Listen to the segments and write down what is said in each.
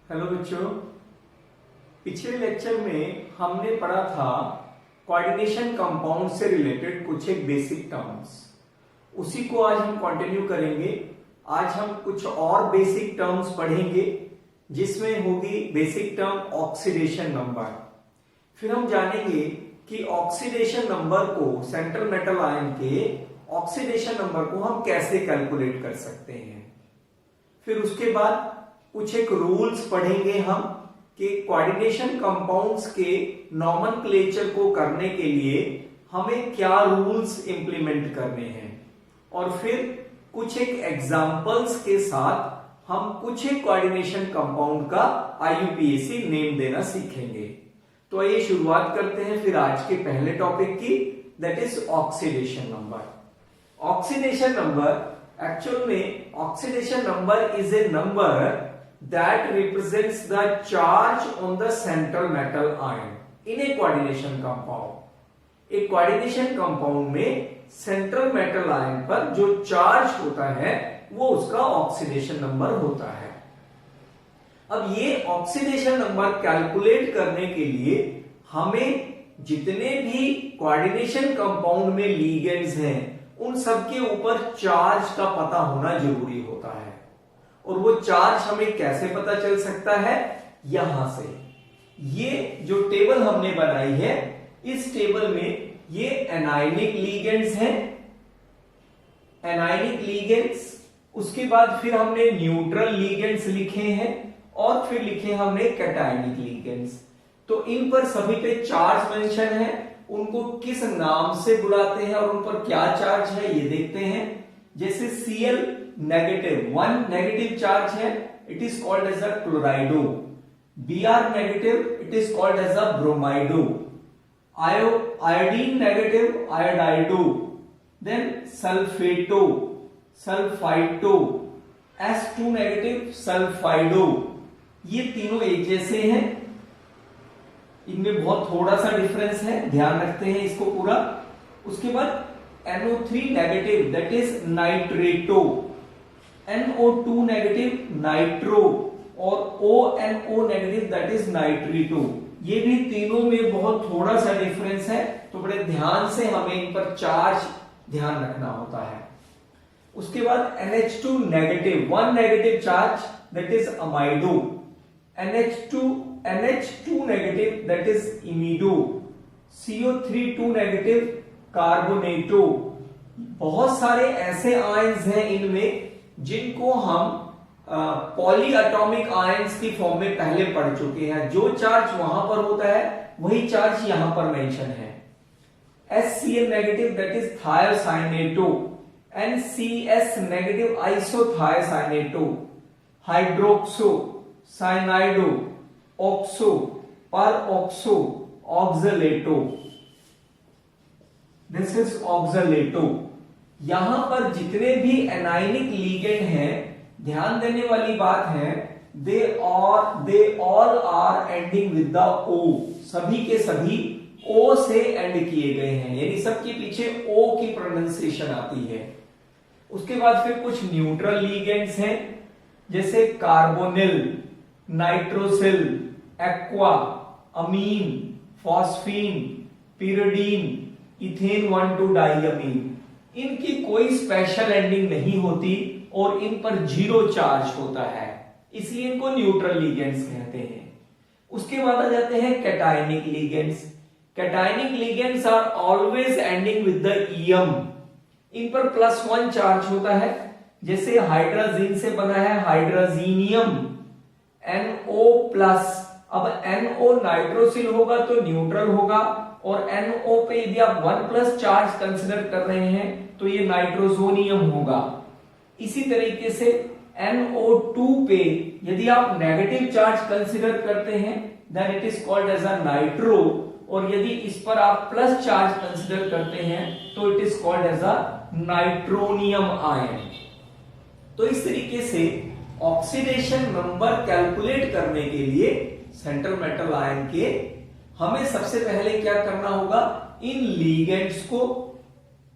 Hello बच्चों, पिछले lecture में हमने पढ़ा था कोऑर्डिनेशन कंपाउंड से रिलेटेड कुछ एक बेसिक टर्म्स। उसी को आज हम कंटिन्यू करेंगे। आज हम कुछ और बेसिक टर्म्स पढ़ेंगे जिसमें होगी बेसिक टर्म ऑक्सीडेशन नंबर। फिर हम जानेंगे कि ऑक्सीडेशन नंबर को, सेंट्रल मेटल आयन के ऑक्सीडेशन नंबर को हम कैसे कैलकुलेट कर सकते हैं। फिर उसके बाद कुछ एक रूल्स पढ़ेंगे हम कि कोऑर्डिनेशन कंपाउंड्स के नॉमेनक्लेचर को करने के लिए हमें क्या रूल्स इंप्लीमेंट करने हैं, और फिर कुछ एक एग्जांपल्स के साथ हम कुछ एक कोऑर्डिनेशन कंपाउंड का IUPAC नेम देना सीखेंगे। तो आइए शुरुआत करते हैं फिर आज के पहले टॉपिक की, that is oxidation number. Oxidation number actual में oxidation number is a number that represents the charge on the central metal ion in a coordination compound। एक coordination compound में central metal ion पर जो charge होता है वो उसका oxidation number होता है। अब ये oxidation number कैलकुलेट करने के लिए हमें जितने भी coordination compound में ligands हैं उन सबके ऊपर charge का पता होना जरूरी होता है। और वो चार्ज हमें कैसे पता चल सकता है? यहां से ये जो टेबल हमने बनाई है, इस टेबल में ये एनायनिक लीगेंड्स हैं, एनायनिक लीगेंड्स। उसके बाद फिर हमने न्यूट्रल लीगेंड्स लिखे हैं और फिर लिखे हमने कैटायनिक लीगेंड्स। तो इन पर सभी पे चार्ज मेंशन है, उनको किस नाम से बुलाते हैं और उन पर क्या चार्ज है ये देखते हैं। जैसे Cl नेगेटिव, 1 नेगेटिव चार्ज है, it is called as a chlorido. Br negative, it is called as a bromido. Iodine negative, iodido. Then sulphato, sulphito. S2 negative, sulphido. ये तीनों एक जैसे हैं, इनमें बहुत थोड़ा सा डिफरेंस है, ध्यान रखते हैं इसको पूरा। उसके बाद NO3 negative, that is nitrato. NO2 negative, nitro. और ONO negative, that is nitrito. ये भी तीनों में बहुत थोड़ा सा डिफरेंस है, तो बड़े ध्यान से हमें इन पर चार्ज ध्यान रखना होता है। उसके बाद NH2 negative, 1 negative charge, that is amido. NH2 negative, that is imido. CO3 2 negative, carbonato. बहुत सारे ऐसे आयंस हैं इनमें जिनको हम पॉली एटॉमिक आयंस की फॉर्म में पहले पढ़ चुके हैं। जो चार्ज वहां पर होता है वही चार्ज यहां पर मेंशन है। HCl negative, that is thiocyanato. NCS negative, isothiocyanato. Hydroxo, cyanido, oxo, peroxo, oxalato. This is oxalato. यहां पर जितने भी एनायनिक लीगेंड हैं, ध्यान देने वाली बात है, they all are ending with the O। सभी के सभी O से एंड किए गए हैं, यानी सबके पीछे O की प्रोनाउंसिएशन आती है। उसके बाद फिर कुछ न्यूट्रल लीगेंड्स हैं, जैसे कार्बोनिल, नाइट्रोसिल, एक्वा, अमीन, फॉस्फीन, पिरिडीन, इथेन 1,2 डाइअमीन। इनकी कोई स्पेशल एंडिंग नहीं होती और इन पर 0 चार्ज होता है, इसलिए इनको न्यूट्रल लीगेंड्स कहते हैं। उसके बाद आ जाते हैं cationic ligands. Cationic ligands are always ending with the ium. इन पर +1 चार्ज होता है, जैसे हाइड्राजीन से बना है हाइड्राजीनियम, NO+। अब NO नाइट्रोसिल होगा तो न्यूट्रल होगा, और NO पे यदि आप 1+ चार्ज कंसिडर कर रहे हैं तो ये नाइट्रोजोनियम होगा। इसी तरीके से NO2 पे यदि आप नेगेटिव चार्ज कंसिडर करते हैं then it is called as a nitro, और यदि इस पर आप प्लस चार्ज कंसिडर करते हैं तो it is called as a nitronium ion. तो इस तरीके से ऑक्सीडेशन नंबर कैलकुलेट करने के लिए सेंट्रल मेटल आयन के हमें सबसे पहले क्या करना होगा, इन लीगेंड्स को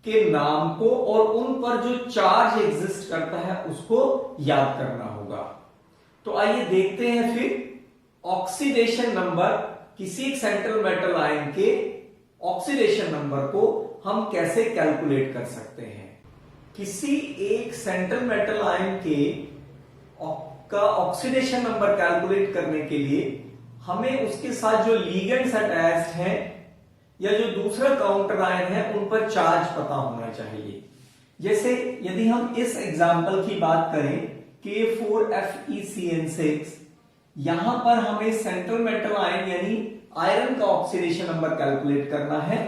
के नाम को और उन पर जो चार्ज एग्जिस्ट करता है उसको याद करना होगा। तो आइए देखते हैं फिर ऑक्सीडेशन नंबर, किसी एक सेंट्रल मेटल आयन के ऑक्सीडेशन नंबर को हम कैसे कैलकुलेट कर सकते हैं। किसी एक सेंट्रल मेटल आयन का ऑक्सीडेशन नंबर कैलकुलेट करने के लिए हमें उसके साथ जो लीगेंड्स अटैच्ड हैं या जो दूसरा काउंटर आयन है उन पर चार्ज पता होना चाहिए। जैसे यदि हम इस एग्जांपल की बात करें K4FeCN6, यहां पर हमें सेंट्रल मेटल आयन यानी आयरन का ऑक्सीडेशन नंबर कैलकुलेट करना है।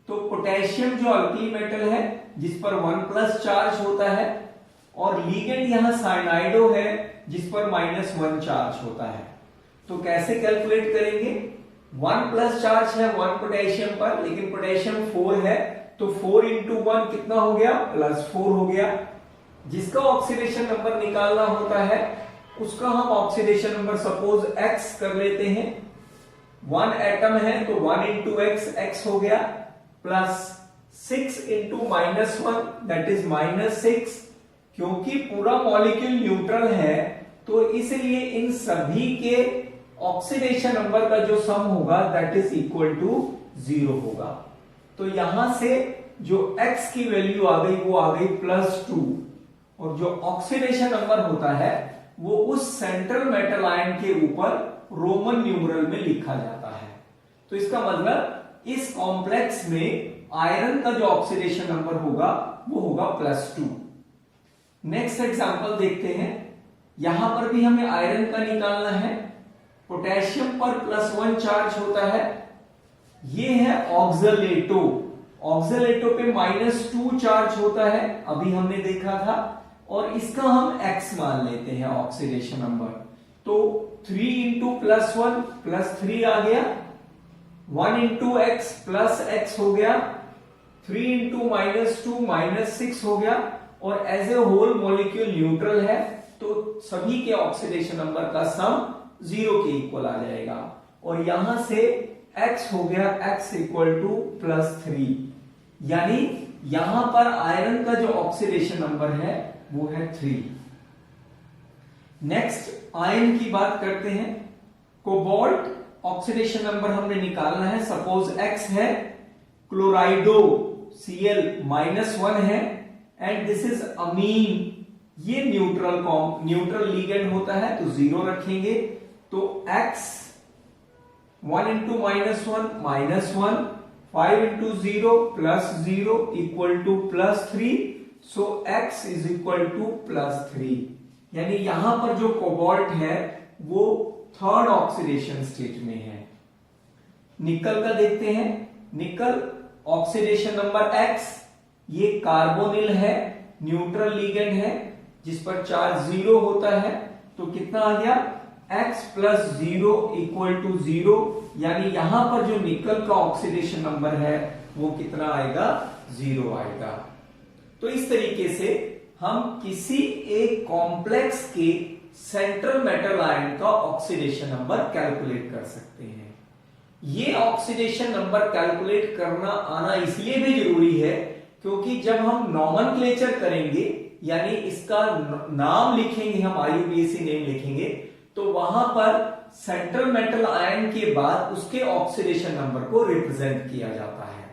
तो पोटेशियम जो अल्कली मेटल है जिस पर 1+ चार्ज होता है, और लीगेंड यहां साइनाइडो है जिस पर -1 चार्ज होता है। तो कैसे कैलकुलेट करेंगे? 1+ चार्ज है 1 पोटेशियम पर, लेकिन पोटेशियम 4 है, तो 4 × 1 कितना हो गया? +4 हो गया। जिसका ऑक्सीडेशन नंबर निकालना होता है उसका हम ऑक्सीडेशन नंबर सपोज x कर लेते हैं। 1 एटम है तो 1 × x हो गया, प्लस 6 × -1 दैट इज -6। क्योंकि पूरा मॉलिक्यूल न्यूट्रल है तो इसलिए इन सभी के ऑक्सीडेशन नंबर का जो सम होगा दैट इज इक्वल टू 0 होगा। तो यहां से जो x की वैल्यू आ गई वो आ गई +2, और जो ऑक्सीडेशन नंबर होता है वो उस सेंट्रल मेटल आयन के ऊपर रोमन न्यूमरल में लिखा जाता है। तो इसका मतलब इस कॉम्प्लेक्स में आयरन का जो ऑक्सीडेशन नंबर होगा वो होगा +2। नेक्स्ट एग्जांपल देखते हैं। यहां पर भी हमें आयरन का निकालना है। पोटेशियम पर +1 चार्ज होता है। ये है ऑक्सलेटो। ऑक्सलेटो पे -2 चार्ज होता है, अभी हमने देखा था, और इसका हम x मान लेते हैं ऑक्सीडेशन नंबर। तो 3 × +1 +3 आ गया, 1 × x +x हो गया, 3 × -2 -6 हो गया, और as a whole molecule neutral है तो सभी के ऑक्सीडेशन नंबर का सम 0 के इक्वल आ जाएगा। और यहां से x हो गया x = +3, यानी यहां पर आयरन का जो ऑक्सीडेशन नंबर है वो है 3। नेक्स्ट आयन की बात करते हैं। कोबाल्ट ऑक्सीडेशन नंबर हमने निकालना है। सपोज x है, क्लोराइडो Cl -1 है, एंड दिस इज अमीन। ये न्यूट्रल लीगेंड होता है तो 0 रखेंगे। तो x 1 × -1 -1, 5 × 0 +0 = +3। सो x +3, यानी यहां पर जो कोबाल्ट है वो 3rd ऑक्सीडेशन स्टेज में है। निकल का देखते हैं। निकल ऑक्सीडेशन नंबर x, ये कार्बोनिल है, न्यूट्रल लीगेंड है जिस पर चार्ज 0 होता है। तो कितना आ गया? x + 0 = 0, यानी यहां पर जो निकल का ऑक्सीडेशन नंबर है वो कितना आएगा? 0 आएगा। तो इस तरीके से हम किसी एक कॉम्प्लेक्स के सेंट्रल मेटल आयन का ऑक्सीडेशन नंबर कैलकुलेट कर सकते हैं। ये ऑक्सीडेशन नंबर कैलकुलेट करना आना इसलिए भी जरूरी है क्योंकि जब हम नॉमेनक्लेचर करेंगे यानी इसका नाम लिखेंगे, हम IUPAC नेम लिखेंगे, तो वहां पर सेंट्रल मेटल आयन के बाद उसके ऑक्सीडेशन नंबर को रिप्रेजेंट किया जाता है।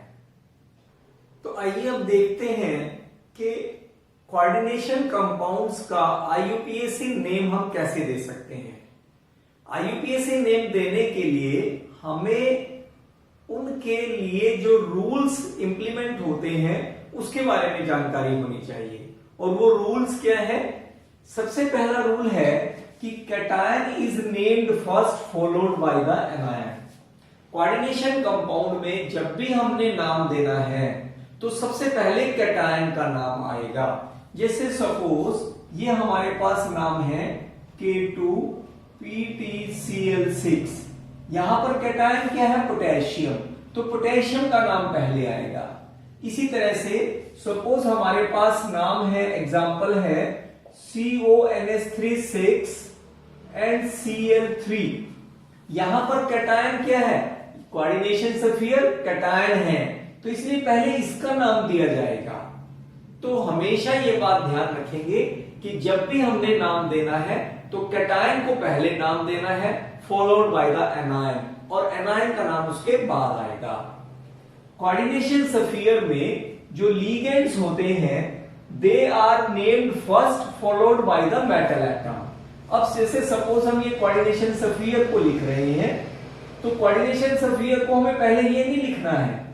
तो आइए अब देखते हैं कि कोऑर्डिनेशन कंपाउंड्स का IUPAC नेम हम कैसे दे सकते हैं। IUPAC नेम देने के लिए हमें उनके लिए जो रूल्स इंप्लीमेंट होते हैं उसके बारे में जानकारी होनी चाहिए। और वो रूल्स क्या है? सबसे पहला रूल है कि cation is named first followed by the anion. Coordination compound में जब भी हमने नाम देना है तो सबसे पहले कैटायन का नाम आएगा। जैसे सपोज ये हमारे पास नाम है K2PtCl6, यहां पर कैटायन क्या है? पोटेशियम, तो पोटेशियम का नाम पहले आएगा। इसी तरह से सपोज हमारे पास नाम है, एग्जांपल है CONH3 एंड Cl3, यहां पर कैटायन क्या है? कोऑर्डिनेशन सफियर कैटायन है, तो इसलिए पहले इसका नाम दिया जाएगा। तो हमेशा ये बात ध्यान रखेंगे कि जब भी हमने नाम देना है तो कैटायन को पहले नाम देना है फॉलोड बाय द एनायन, और एनायन का नाम उसके बाद आएगा। कोऑर्डिनेशन स्फीयर में जो लिगेंड्स होते हैं they are named first followed by the metal atom. अब जैसे सपोज हम ये कोऑर्डिनेशन स्फीयर को लिख रहे हैं, तो कोऑर्डिनेशन स्फीयर को हमें पहले ये नहीं लिखना है,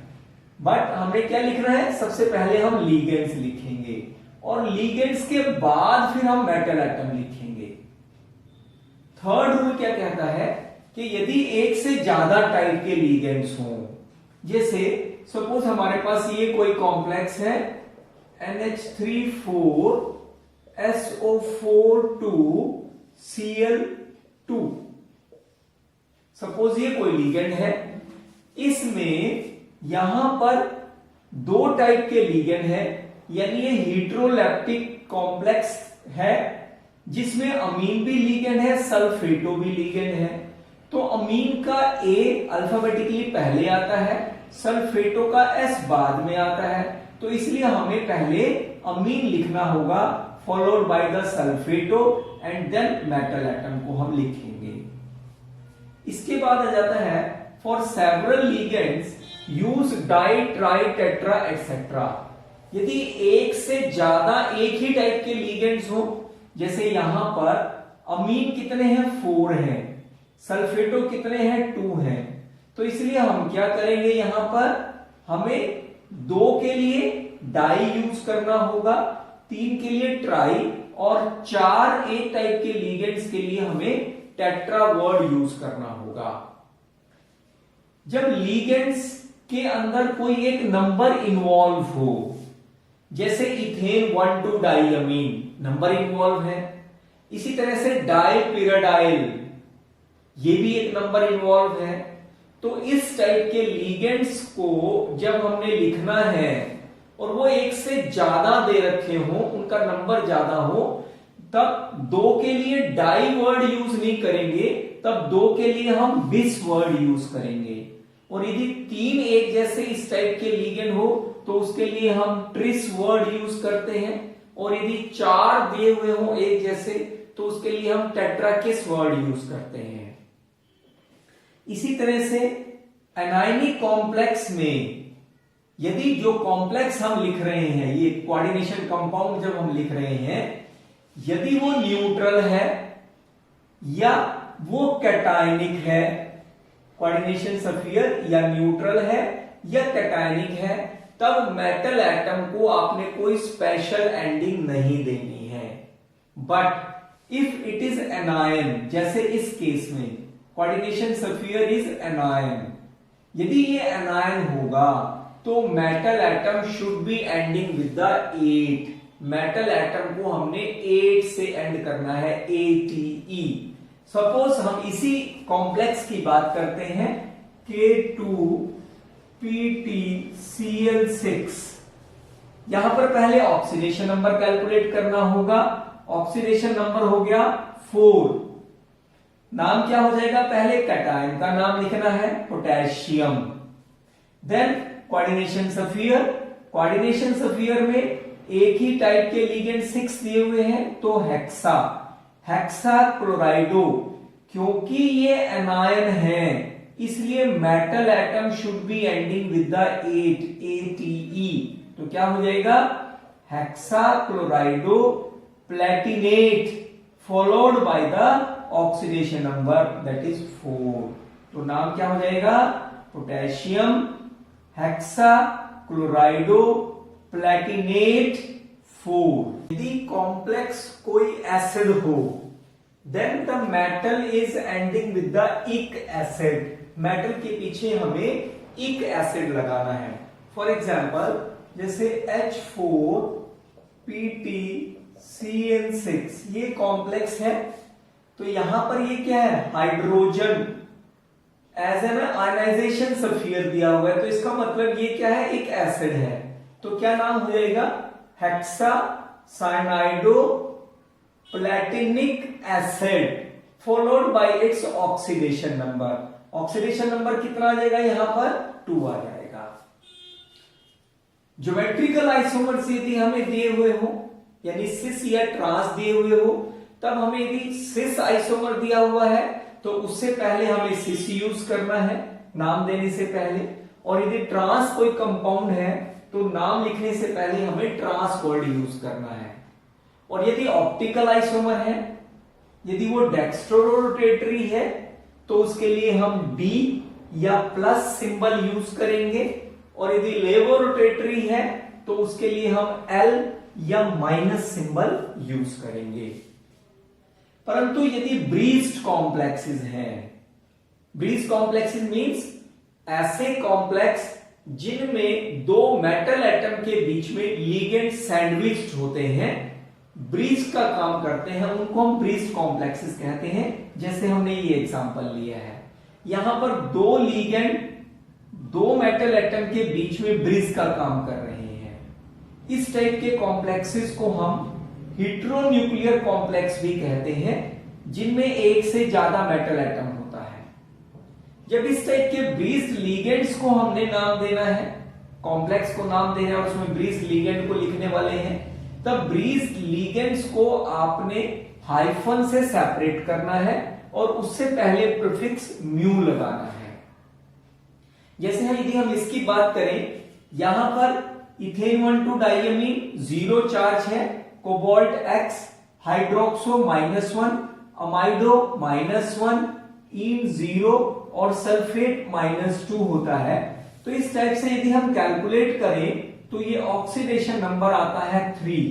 बट हमें क्या लिखना है, सबसे पहले हम लिगेंड्स लिखेंगे और लिगेंड्स के बाद फिर हम मेटल एटम लिखेंगे। थर्ड रूल क्या कहता है कि यदि एक से ज्यादा टाइप के लिगेंड्स हों, जैसे सपोज हमारे पास ये कोई कॉम्प्लेक्स है NH3 4SO4 2Cl2, सपोज ये कोई लिगेंड है, इसमें यहां पर दो टाइप के लिगेंड है, यानी ये हेटेरोलेप्टिक कॉम्प्लेक्स है जिसमें अमीन भी लिगेंड है, सल्फेटो भी लिगेंड है। तो अमीन का ए अल्फाबेटिकली पहले आता है, सल्फेटो का एस बाद में आता है, तो इसलिए हमें पहले अमीन लिखना होगा followed by the sulphato and then metal atom को हम लिखेंगे। इसके बाद आ जाता है for several ligands use di tri tetra etcetera. यदि एक से ज्यादा एक ही टाइप के लिगेंड्स हो, जैसे यहां पर अमीन कितने हैं 4 हैं, सल्फेटो कितने हैं 2 हैं, तो इसलिए हम क्या करेंगे, यहां पर हमें 2 के लिए डाई यूज करना होगा, 3 के लिए ट्राई और 4 एक टाइप के लिगेंड्स के लिए हमें टेट्रा वर्ड यूज करना होगा। जब लिगेंड्स के अंदर कोई एक नंबर इन्वॉल्व हो, जैसे इथेन 1,2 डाइअमीन नंबर इन्वॉल्व है, इसी तरह से डाइपिराडाइल ये भी एक नंबर इन्वॉल्व है, तो इस टाइप के लिगेंड्स को जब हमने लिखना है और वो एक से ज्यादा दे रखे हो, उनका नंबर ज्यादा हो, तब 2 के लिए डाई वर्ड यूज नहीं करेंगे, तब 2 के लिए हम बिस वर्ड यूज करेंगे। और यदि 3 एक जैसे इस टाइप के लिगेंड हो तो उसके लिए हम ट्रिस वर्ड यूज करते हैं, और यदि 4 दिए हुए हो एक जैसे तो उसके लिए हम टेट्राकिस वर्ड यूज करते हैं। इसी तरह से एनायनिक कॉम्प्लेक्स में यदि जो कॉम्प्लेक्स हम लिख रहे हैं, ये कोऑर्डिनेशन कंपाउंड जब हम लिख रहे हैं, यदि वो न्यूट्रल है या वो कैटायनिक है, कोऑर्डिनेशन स्फीयर या न्यूट्रल है या कैटायनिक है, तब मेटल एटम को आपने कोई स्पेशल एंडिंग नहीं देनी है। But if it is anion, जैसे इस केस में कोऑर्डिनेशन स्फीयर इज एनायन, यदि ये एनायन होगा तो metal atom should be ending with the 8। Metal atom को हमने 8 से एंड करना है, ATE। सपोज हम इसी कॉम्प्लेक्स की बात करते हैं K2PtCl6, यहां पर पहले ऑक्सीडेशन नंबर कैलकुलेट करना होगा। ऑक्सीडेशन नंबर हो गया 4, नाम क्या हो जाएगा, पहले कैटायन का नाम लिखना है potassium, then coordination sphere. Coordination sphere में एक ही टाइप के लिगेंड 6 दिए हुए हैं, तो हेक्सा, हेक्सा क्लोराइडो, क्योंकि ये एनायन है इसलिए metal atom should be ending with the 8, ATE, तो क्या हो जाएगा, hexa क्लोराइडो Palatinate followed by the oxidation number that is 4, तो नाम क्या हो जाएगा, पोटेशियम हेक्सा क्लोराइडो प्लेटिनेट 4। यदि कॉम्प्लेक्स कोई एसिड हो, then the metal is ending with the ic acid. Metal के पीछे हमें इक एसिड लगाना है। फॉर एग्जाम्पल जैसे H4PtCl6 ये कॉम्प्लेक्स है, तो यहां पर ये क्या है, hydrogen as an ionisation sphere दिया हुआ है, तो इसका मतलब ये क्या है, एक एसिड है, तो क्या नाम हो जाएगा, hexa cyanido platinic acid followed by its oxidation number. Oxidation number कितना आ जाएगा, यहां पर 2 आ जाएगा। ज्योमेट्रिकल आइसोमर्स यदि हमें दिए हुए हो, यानी सिस या ट्रांस दिए हुए हो, तब हमें यदि सिस आइसोमर दिया हुआ है तो उससे पहले हमें सिस यूज करना है नाम देने से पहले, और यदि ट्रांस कोई कंपाउंड है तो नाम लिखने से पहले हमें ट्रांस वर्ड यूज करना है। और यदि ऑप्टिकल आइसोमर है, यदि वो डेक्स्ट्रोरोटेटरी है तो उसके लिए हम डी या प्लस सिंबल यूज करेंगे, और यदि लेवोरोटेटरी है तो उसके लिए हम एल या माइनस सिंबल यूज करेंगे। परंतु यदि ब्रीज्ड कॉम्प्लेक्सेस हैं, ब्रीज्ड कॉम्प्लेक्सेस मींस ऐसे कॉम्प्लेक्स जिनमें दो मेटल एटम के बीच में लिगेंड सैंडविच्ड होते हैं, ब्रीज का काम करते हैं, उनको हम ब्रीज्ड कॉम्प्लेक्सेस कहते हैं। जैसे हमने ये एग्जांपल लिया है, यहां पर दो लिगेंड दो मेटल एटम के बीच में ब्रिज का काम कर रहे हैं। इस टाइप के कॉम्प्लेक्सेस को हम हेटेरोन्यूक्लियर कॉम्प्लेक्स भी कहते हैं, जिनमें एक से ज्यादा मेटल एटम होता है। जब इस टाइप के ब्रिज लिगेंड्स को हमने नाम देना है, कॉम्प्लेक्स को नाम देना है और उसमें ब्रिज लिगेंड को लिखने वाले हैं, तब ब्रिज लिगेंड्स को आपने हाइफन से सेपरेट करना है और उससे पहले प्रीफिक्स म्यू लगाना है। जैसे यदि हम इसकी बात करें, यहां पर इथेन 1,2 डाइअमीन 0 चार्ज है, कोबाल्ट X, हाइड्रोक्सो -1, अमाइडो -1, इन 0 और सल्फेट -2 होता है। तो इस टाइप से यदि हम कैलकुलेट करें तो ये ऑक्सीडेशन नंबर आता है 3।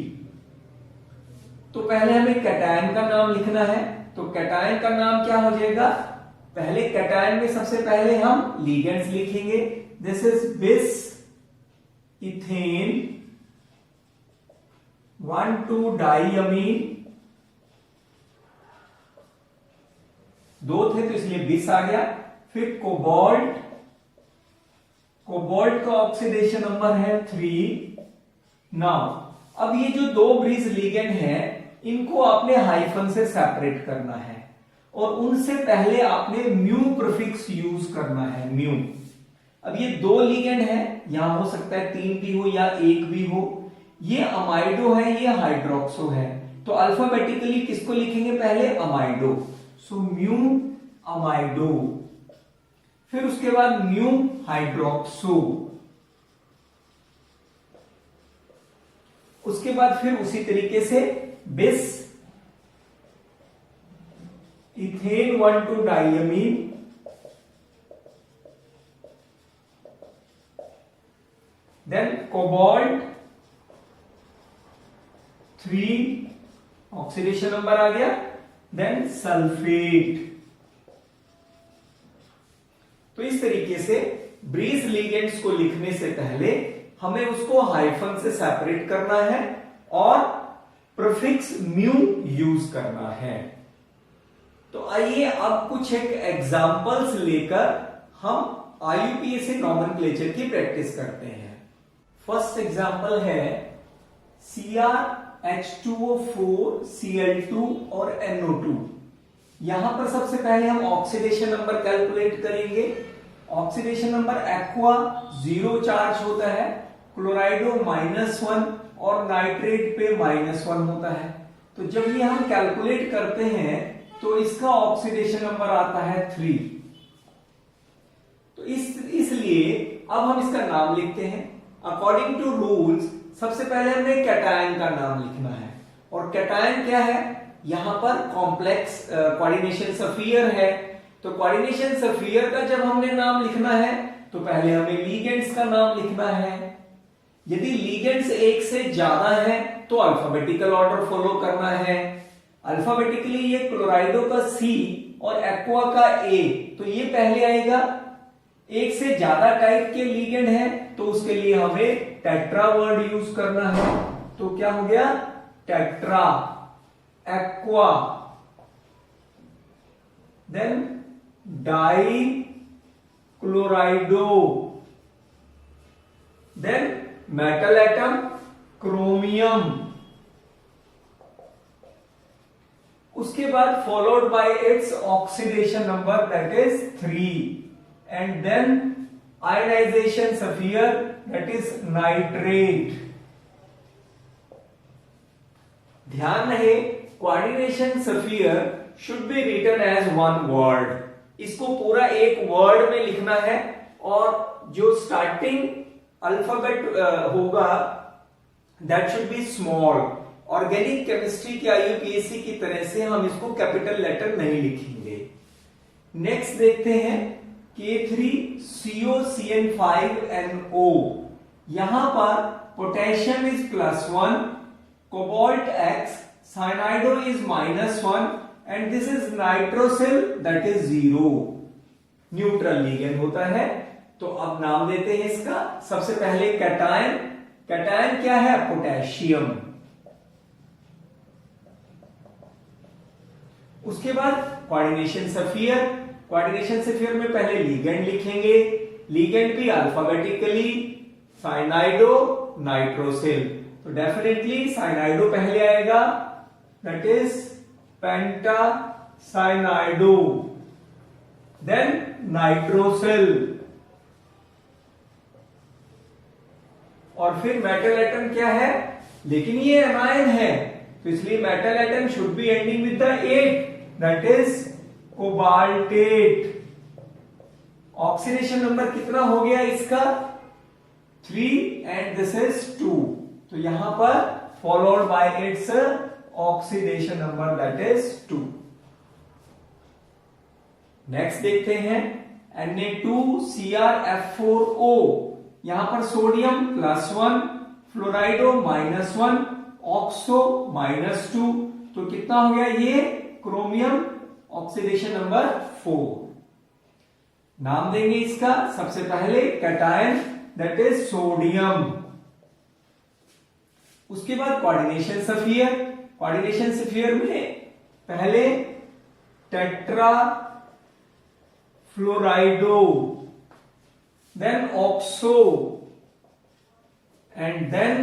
तो पहले हमें कैटायन का नाम लिखना है, तो कैटायन का नाम क्या हो जाएगा, पहले कैटायन में सबसे पहले हम लिगेंड्स लिखेंगे। दिस इज बिस इथेन 1,2 डाइअमीन, दो थे तो इसलिए बिस आ गया। फिर कोबाल्ट, कोबाल्ट का ऑक्सीडेशन नंबर है 3। नाउ अब ये जो दो ब्रिज लिगेंड है इनको आपने हाइफन से सेपरेट करना है और उनसे पहले आपने म्यू प्रीफिक्स यूज करना है, म्यू। अब ये दो लिगेंड है, यहां हो सकता है 3 भी हो या 1 भी हो, ये अमाइडो है, ये हाइड्रोक्सो है, तो अल्फाबेटिकली किसको लिखेंगे पहले, अमाइडो। सो म्यू अमाइडो, फिर उसके बाद म्यू हाइड्रोक्सो, उसके बाद फिर उसी तरीके से bis ethane 1,2 diamine, then cobalt 3, oxidation number आ गया, देन सल्फेट। तो इस तरीके से ब्रीज लिगेंड्स को लिखने से पहले हमें उसको हाइफन से सेपरेट करना है और प्रीफिक्स म्यू यूज करना है। तो आइए अब कुछ एक एग्जांपल्स लेकर हम IUPAC नॉमेनक्लेचर की प्रैक्टिस करते हैं। फर्स्ट एग्जांपल है CrH2O4, Cl2 और NO2। यहां पर सबसे पहले हम ऑक्सीडेशन नंबर कैलकुलेट करेंगे। ऑक्सीडेशन नंबर एक्वा 0 चार्ज होता है, क्लोराइडो -1 और नाइट्रेट पे -1 होता है। तो जब ये हम कैलकुलेट करते हैं तो इसका ऑक्सीडेशन नंबर आता है 3। तो इसलिए अब हम इसका नाम लिखते हैं। अकॉर्डिंग टू रूल्स सबसे पहले हमें कैटायन का नाम लिखना है, और कैटायन क्या है, यहां पर कॉम्प्लेक्स कोऑर्डिनेशन सफियर है। तो कोऑर्डिनेशन सफियर का जब हमने नाम लिखना है तो पहले हमें लिगेंड्स का नाम लिखना है। यदि लिगेंड्स एक से ज्यादा है तो अल्फाबेटिकल ऑर्डर फॉलो करना है। अल्फाबेटिकली ये क्लोराइडो का C और एक्वा का A, तो ये पहले आएगा। एक से ज्यादा टाइप के लिगेंड है तो उसके लिए हमें टेट्रा वर्ड यूज करना है। तो क्या हो गया, tetra, aqua, then di chlorido, then metal atom chromium, उसके बाद followed by its oxidation number that is 3, and then ionisation sphere that is nitrate. ध्यान रहे coordination sphere should be written as one word. इसको पूरा एक word में लिखना है और जो स्टार्टिंग अल्फाबेट होगा that should be small. Organic chemistry के आईयूपीएससी की तरह से हम इसको कैपिटल लेटर नहीं लिखेंगे। नेक्स्ट देखते हैं K3COCN5NO। यहां पर potassium is +1, cobalt X, cyanido is -1 and this is nitrosyl that is 0। Neutral ligand होता है। तो अब नाम देते हैं इसका। सबसे पहले कैटायन। कैटायन क्या है? पोटेशियम। उसके बाद कोऑर्डिनेशन स्फीयर। कोऑर्डिनेशन स्फीयर में पहले लिगेंड लिखेंगे। लिगेंड भी अल्फाबेटिकली साइनाइडो नाइट्रोसिल। तो डेफिनेटली साइनाइडो पहले आएगा दैट इज पेंटासाइनाइडो, देन नाइट्रोसिल और फिर मेटल एटम क्या है? लेकिन ये एनायन है तो इसलिए metal atom should be ending with the 8 that is cobaltate. Oxidation number कितना हो गया इसका? 3 एंड दिस इज 2। तो यहां पर followed by its oxidation number that is 2। Next देखते हैं Na2CrF4O। यहां पर सोडियम +1, फ्लोराइडो -1, ऑक्सो -2। तो कितना हो गया ये? Chromium, oxidation number 4। नाम देंगे इसका। सबसे पहले कैटायन दैट इज सोडियम। उसके बाद कोऑर्डिनेशन स्फीयर। कोऑर्डिनेशन स्फीयर में पहले tetra fluorido, then oxo and then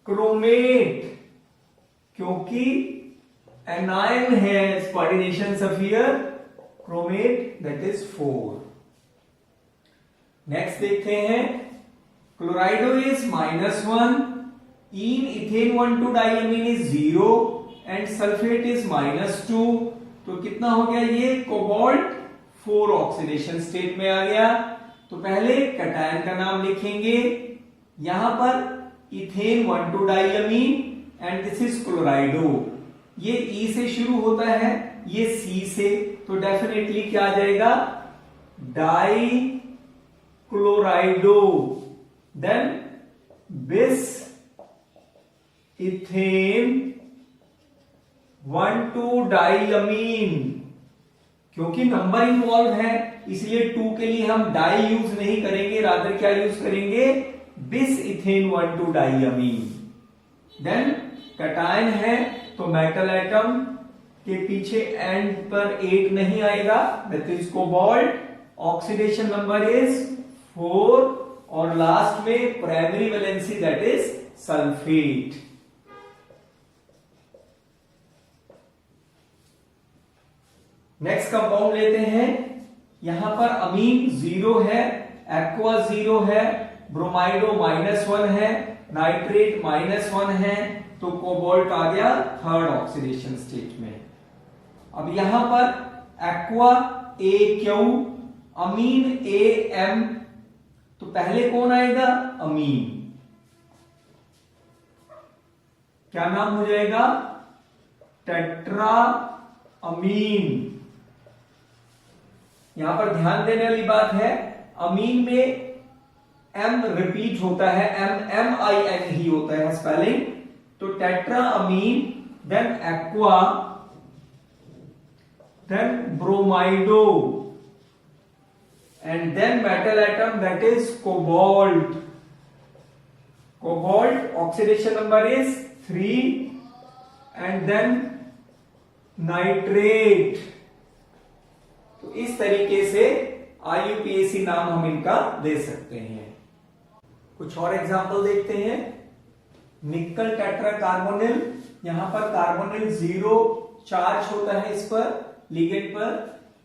chromate. क्योंकि एनायन है coordination sphere, chromate that is 4। Next देखते हैं chlorido is -1, en ethane 1,2 diamine is 0 and sulphate is -2। तो कितना हो गया ये? कोबाल्ट 4 ऑक्सीडेशन स्टेट में आ गया। तो पहले कैटायन का नाम लिखेंगे। यहां पर इथेन 1,2 डाइअमीन एंड दिस इज क्लोराइडो। ये ई से शुरू होता है, ये सी से। तो डेफिनेटली क्या आ जाएगा? डाई क्लोराइडो, देन बिस इथेन 1,2 डाइअमीन। क्योंकि नंबर इन्वॉल्व है इसलिए 2 के लिए हम डाई यूज नहीं करेंगे, रादर क्या यूज करेंगे? बिस इथेन 1,2 डाइअमीन। देन कैटायन है तो मेटल एटम के पीछे एंड पर 8 नहीं आएगा that is cobalt. Oxidation number is 4 और लास्ट में primary valency that is sulphate. Next compound लेते हैं। यहां पर अमीन 0 है, एक्वा 0 है, ब्रोमाइडो -1 है, नाइट्रेट -1 है। तो कोबाल्ट आ गया थर्ड ऑक्सीडेशन स्टेट में। अब यहां पर एक्वा AQ, अमीन AM। तो पहले कौन आएगा? अमीन। क्या नाम हो जाएगा? Tetra amine. यहां पर ध्यान देने वाली बात है, अमीन में M रिपीट होता है, MIN ही होता है स्पेलिंग। तो tetra amine, then aqua, then bromido and then metal atom that is cobalt. Cobalt oxidation number is 3 and then nitrate. तो इस तरीके से आईयूपीएसी नाम हम इनका दे सकते हैं। कुछ और एग्जांपल देखते हैं। निकल टेट्रा कार्बोनिल। यहां पर कार्बोनिल 0 चार्ज होता है इस पर, लिगेंड पर।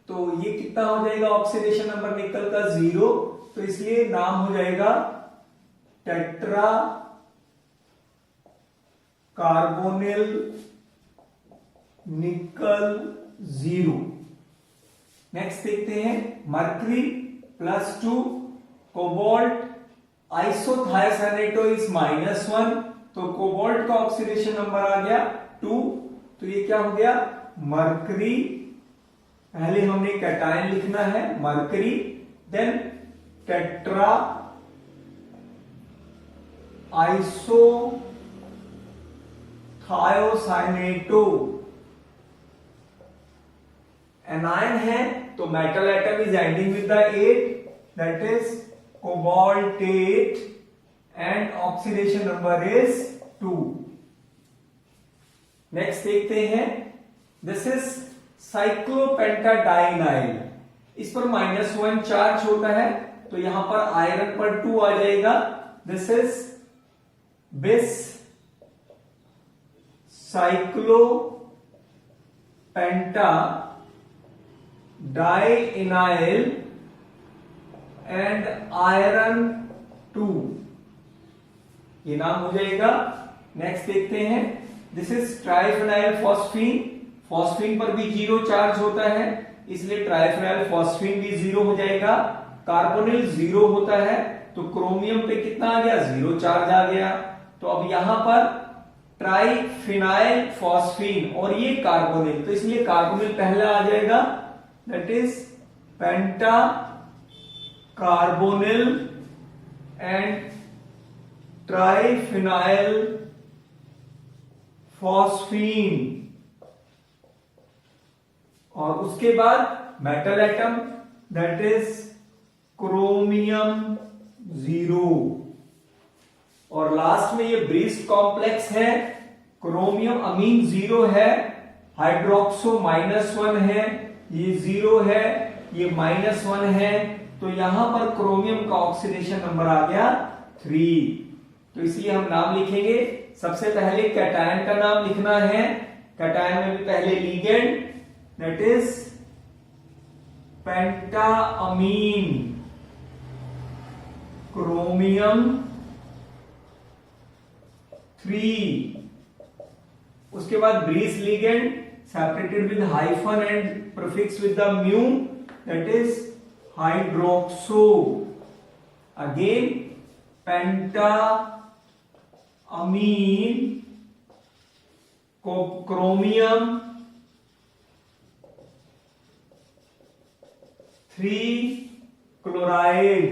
तो ये कितना हो जाएगा? ऑक्सीडेशन नंबर निकल का 0। तो इसलिए नाम हो जाएगा टेट्रा कार्बोनिल निकल 0। नेक्स्ट देखते हैं मर्करी +2, कोबाल्ट, आइसोथायोसाइनेटो इज -1, तो कोबाल्ट का ऑक्सीडेशन नंबर आ गया 2। तो ये क्या हो गया, मर्करी, पहले हमने कैटायन लिखना है मर्करी, देन टेट्रा आइसोथायोसाइनेटो, एनायन है तो metal atom is ending with the 8, that is cobaltate and oxidation number is 2। Next देखते हैं, दिस इज साइक्लोपेंटाडाइनाइल, इस पर -1 चार्ज होता है तो यहां पर आयरन पर 2 आ जाएगा। दिस इज बिस साइक्लोपेंटा डाइइनाइल एंड आयरन 2, ये नाम हो जाएगा। नेक्स्ट देखते हैं, दिस इज ट्राइफेनाइल फॉस्फीन, फॉस्फीन पर भी 0 चार्ज होता है इसलिए ट्राइफेनाइल फॉस्फीन भी 0 हो जाएगा। कार्बोनिल 0 होता है तो क्रोमियम पे कितना आ गया, 0 चार्ज आ गया। तो अब यहां पर ट्राइफिनाइल फॉस्फीन और ये कार्बोनिल, तो इसलिए कार्बोनिल पहला आ जाएगा, that is penta carbonyl and triphenyl phosphine. और उसके बाद metal atom, that is chromium 0। और लास्ट में ये ब्रिस्ट कॉम्प्लेक्स है, क्रोमियम अमीन 0 है, हाइड्रोक्सो -1 है, ये 0 है, ये -1 है, तो यहां पर क्रोमियम का ऑक्सीडेशन नंबर आ गया 3। तो इसलिए हम नाम लिखेंगे, सबसे पहले कैटायन का नाम लिखना है, कैटायन में भी पहले ligand, that is pentaamine chromium 3। उसके बाद bridge ligand separated with hyphen and prefix with the mu, that is hydroxo, again pentaamine chromium 3 chloride.